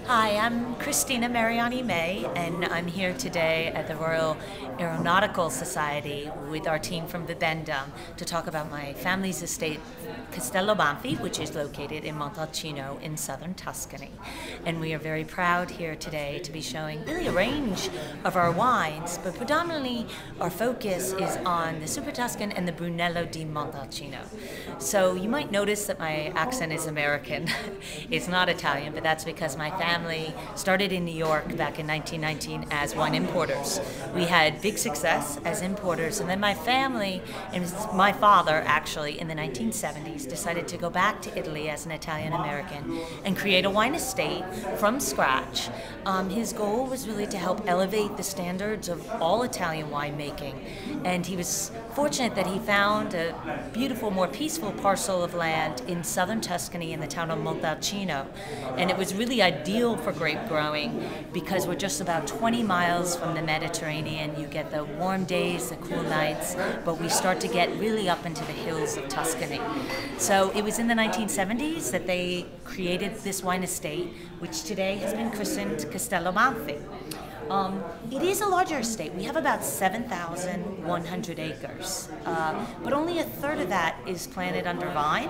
Hi, I'm Cristina Mariani-May, and I'm here today at the Royal Aeronautical Society with our team from Bibendum to talk about my family's estate, Castello Banfi, which is located in Montalcino in southern Tuscany. And we are very proud here today to be showing really a range of our wines, but predominantly our focus is on the Super Tuscan and the Brunello di Montalcino. So you might notice that my accent is American. It's not Italian, but that's because my family started in New York back in 1919 as wine importers. We had big success as importers, and then my family, and my father actually, in the 1970s, decided to go back to Italy as an Italian American and create a wine estate from scratch. His goal was really to help elevate the standards of all Italian winemaking, and he was fortunate that he found a beautiful, more peaceful parcel of land in southern Tuscany in the town of Montalcino, and it was really ideal for grape growing because we're just about 20 miles from the Mediterranean. You get the warm days, the cool nights, but we start to get really up into the hills of Tuscany. So it was in the 1970s that they created this wine estate, which today has been christened Castello Banfi. It is a larger estate. We have about 7,100 acres, but only a third of that is planted under vine,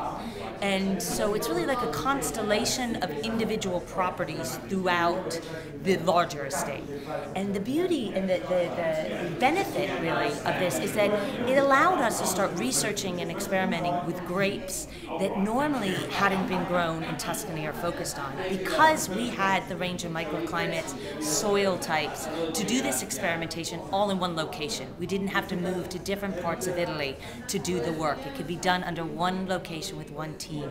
and so it's really like a constellation of individual properties throughout the larger estate. And the beauty and the benefit really of this is that it allowed us to start researching and experimenting with grapes that normally hadn't been grown in Tuscany or focused on, because we had the range of microclimates, soil types, to do this experimentation all in one location. We didn't have to move to different parts of Italy to do the work. It could be done under one location with one team.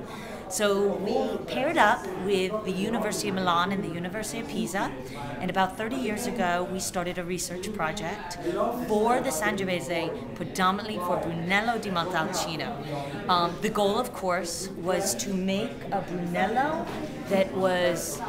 So we paired up with the University of Milan and the University of Pisa, and about 30 years ago we started a research project for the Sangiovese, predominantly for Brunello di Montalcino. The goal, of course, was to make a Brunello that was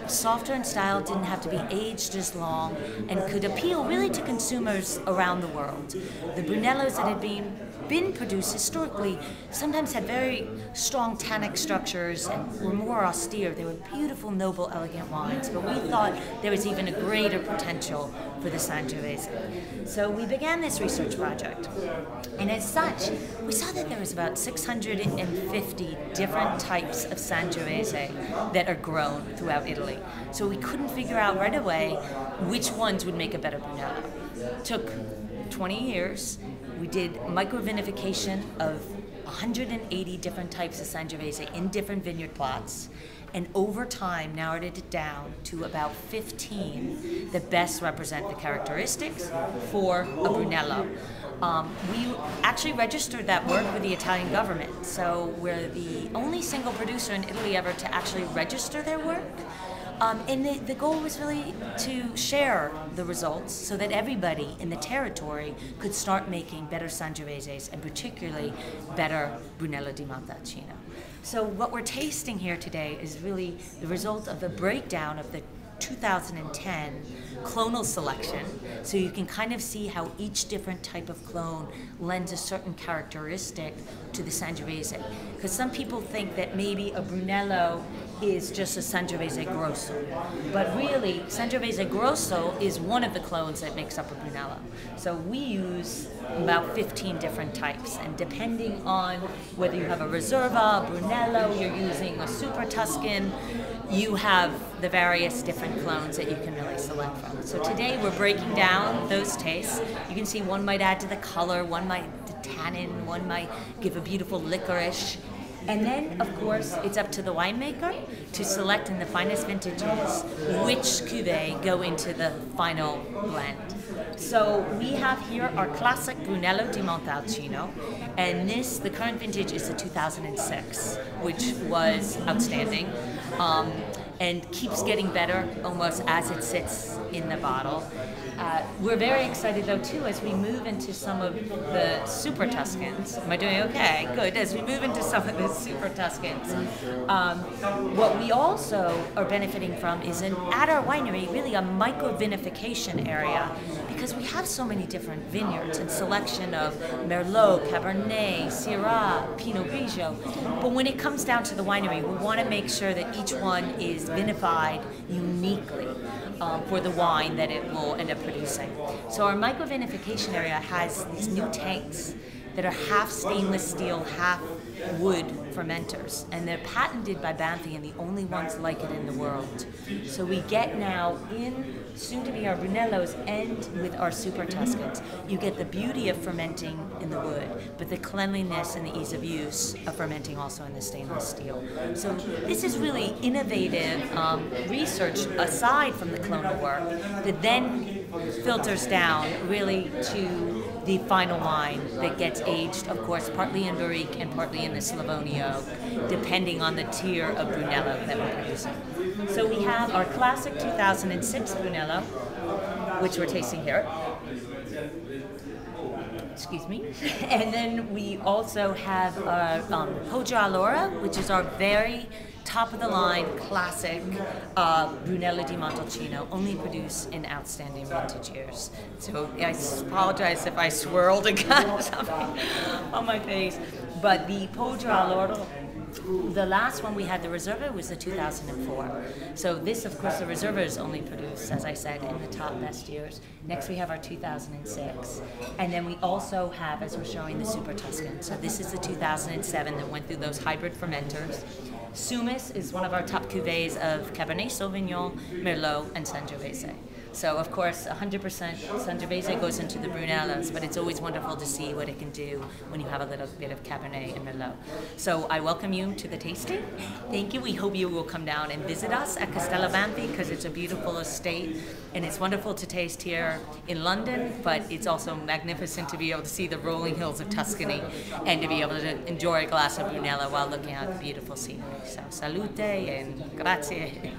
softer in style, didn't have to be aged as long, and could appeal really to consumers around the world. The Brunellos that had been produced historically sometimes had very strong tannic structures and were more austere. They were beautiful, noble, elegant wines, but we thought there was even a greater potential for the Sangiovese. So we began this research project, and as such, we saw that there was about 650 different types of Sangiovese that are grown throughout Italy. So we couldn't figure out right away which ones would make a better Brunello. It took 20 years. We did microvinification of 180 different types of Sangiovese in different vineyard plots, and over time narrowed it down to about 15 that best represent the characteristics for a Brunello. We actually registered that work with the Italian government, so we're the only single producer in Italy ever to actually register their work. And the goal was really to share the results so that everybody in the territory could start making better Sangioveses, and particularly better Brunello di Montalcino. So what we're tasting here today is really the result of the breakdown of the 2010 clonal selection, so you can kind of see how each different type of clone lends a certain characteristic to the Sangiovese. Because some people think that maybe a Brunello is just a Sangiovese Grosso, but really Sangiovese Grosso is one of the clones that makes up a Brunello. So we use about 15 different types, and depending on whether you have a Reserva, a Brunello, you're using a Super Tuscan, you have the various different clones that you can really select from. So today we're breaking down those tastes. You can see one might add to the color, one might to tannin, one might give a beautiful licorice. And then, of course, it's up to the winemaker to select in the finest vintages which cuvee go into the final blend. So we have here our classic Brunello di Montalcino, and the current vintage is the 2006, which was outstanding, and keeps getting better almost as it sits in the bottle. We're very excited though too as we move into some of the super Tuscans. Am I doing okay? Good. As we move into some of the super Tuscans, what we also are benefiting from is at our winery really a micro-vinification area, because we have so many different vineyards and selection of Merlot, Cabernet, Syrah, Pinot Grigio. But when it comes down to the winery, we want to make sure that each one is vinified uniquely for the wine that it will end up producing. So our micro-vinification area has these new tanks that are half stainless steel, half wood fermenters, and they're patented by Banfi and the only ones like it in the world. So we get now in soon to be our Brunellos and with our Super Tuscans, you get the beauty of fermenting in the wood, but the cleanliness and the ease of use of fermenting also in the stainless steel. So this is really innovative research aside from the clonal work that then filters down really to the final wine that gets aged, of course, partly in Barrique and partly in the Slavonio oak, depending on the tier of Brunello that we're producing. So we have our classic 2006 Brunello, which we're tasting here. Excuse me. And then we also have our Poggio Allora, which is our very top-of-the-line classic Brunello di Montalcino, only produced in outstanding vintage years. So I apologize if I swirled and got something on my face. But the Poggio Allora, the last one we had, the Reserva, was the 2004. So this, of course, the Reserva is only produced, as I said, in the top best years. Next we have our 2006. And then we also have, as we're showing, the Super Tuscan. So this is the 2007 that went through those hybrid fermenters. Sumis is one of our top cuvées of Cabernet Sauvignon, Merlot, and Sangiovese. So, of course, 100% Sangiovese goes into the Brunellos, but it's always wonderful to see what it can do when you have a little bit of Cabernet and Merlot. So I welcome you to the tasting. Thank you. We hope you will come down and visit us at Castello Banfi, because it's a beautiful estate, and it's wonderful to taste here in London, but it's also magnificent to be able to see the rolling hills of Tuscany and to be able to enjoy a glass of Brunello while looking at beautiful scenery. So, salute and grazie.